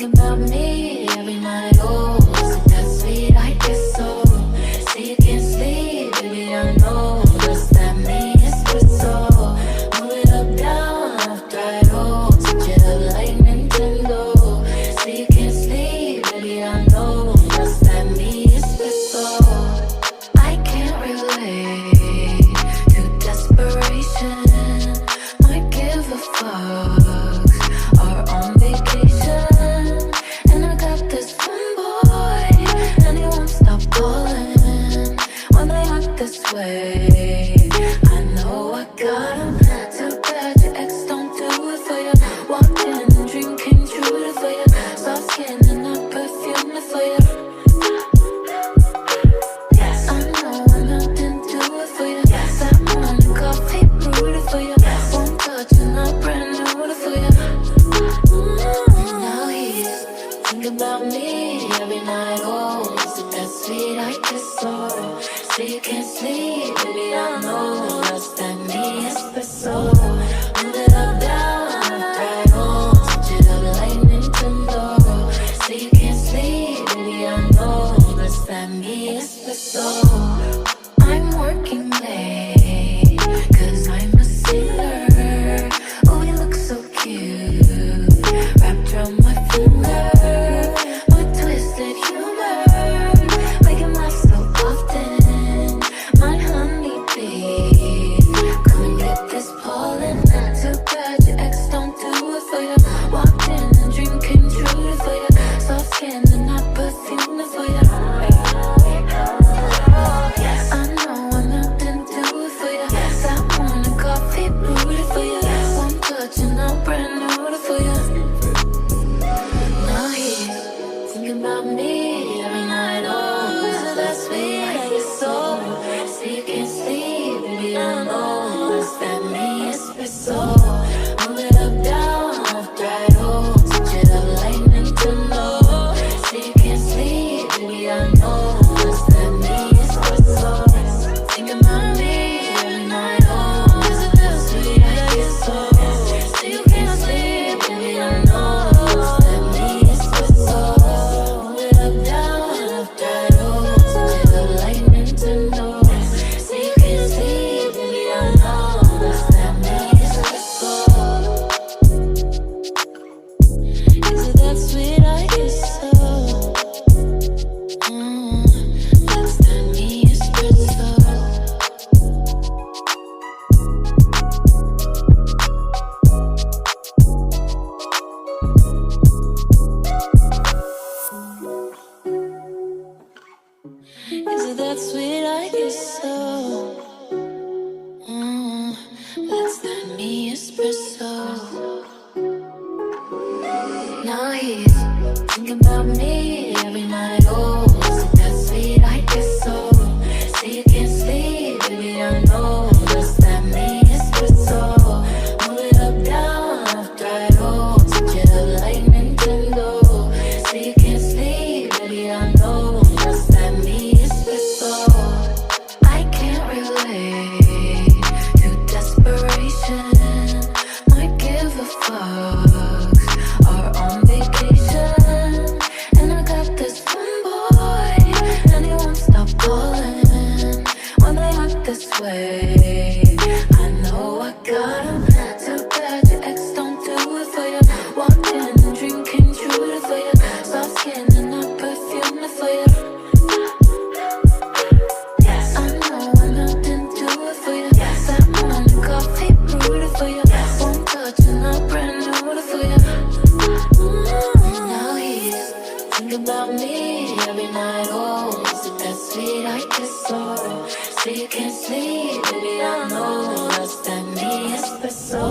Thinking about me every night, oh, isn't that sweet? I guess so. Say you can't sleep, baby, I know. Does that mean espresso? Move it up, down, left, right, oh, switch it up like Nintendo. Say you can't sleep, baby, I know. Does that mean espresso? I can't relate to desperation. Might give a fuck. Are on vacation, and I got this one boy, and he won't stop calling when they act this way. I know I got him. Too bad your ex don't do it for you. Walked in and dream came true for you. Soft skin and not perfume it for you. Yes, I know I'm not into it for you. Yes, that morning coffee brewed it for you. Won't touch and not brand new for you. Now he's thinking about me every night. Oh, is it that sweet? I guess so. Say you can't sleep, baby, I know. Does that mean espresso? Move it up, down, left, right, oh, switch it up like Nintendo. Say you can't sleep, baby, I know. Does that mean espresso? I'm working late, 'cause I'm a sinner. Oh, you look so cute, wrapped around my finger. With twisted humor, making laugh so often. My honeybee, come and get this pollen. Too bad your ex don't do it for you. Walked in and dream came true for you. Soft skin and not perfume for you. Yes, I know I'm not into it for you. That morning coffee brewed it for you. One touch and I'm brand new for you. Now he's thinking about me every night. Oh, is it that sweet? I guess so. Say you can't sleep, baby, I know. Does that mean espresso? Move it up, down, left, right, oh, switch it up like Nintendo. Say you can't sleep, baby, I know. Does that mean espresso? Thinking about me every night. Oh, is it that sweet? I guess so. Say you can't sleep, baby, I know. Does that mean espresso? Move it up, down, left, right, oh, switch it up like Nintendo. Say you can't sleep, baby, I know. Does that mean espresso? Is it that sweet? I guess so. Does that mean espresso? Is it that sweet? I guess so. That's that me espresso. Now he's thinking about me every night. Oh, is it that sweet? I guess so. Say you can't sleep, baby, I know. Does that mean espresso? Move it up, down, left, right, oh, switch it up like Nintendo. Say you can't sleep, baby, I know. Does that mean espresso? I can't relate to desperation. Might give a fuck. Are on vacation, and I got this one boy, and he won't stop calling when they act this way. I know I got him. Too bad your ex don't do it for you. Walked in and dream came true for you. Soft skin and not perfume for you. Yes, I know I'm not into it for you. That morning coffee brewed it for you. One touch and I'm brand new for you. Now he's thinking about me every night. Oh, is it that sweet? I guess so. Say you can't sleep, baby, I know. Does that mean espresso?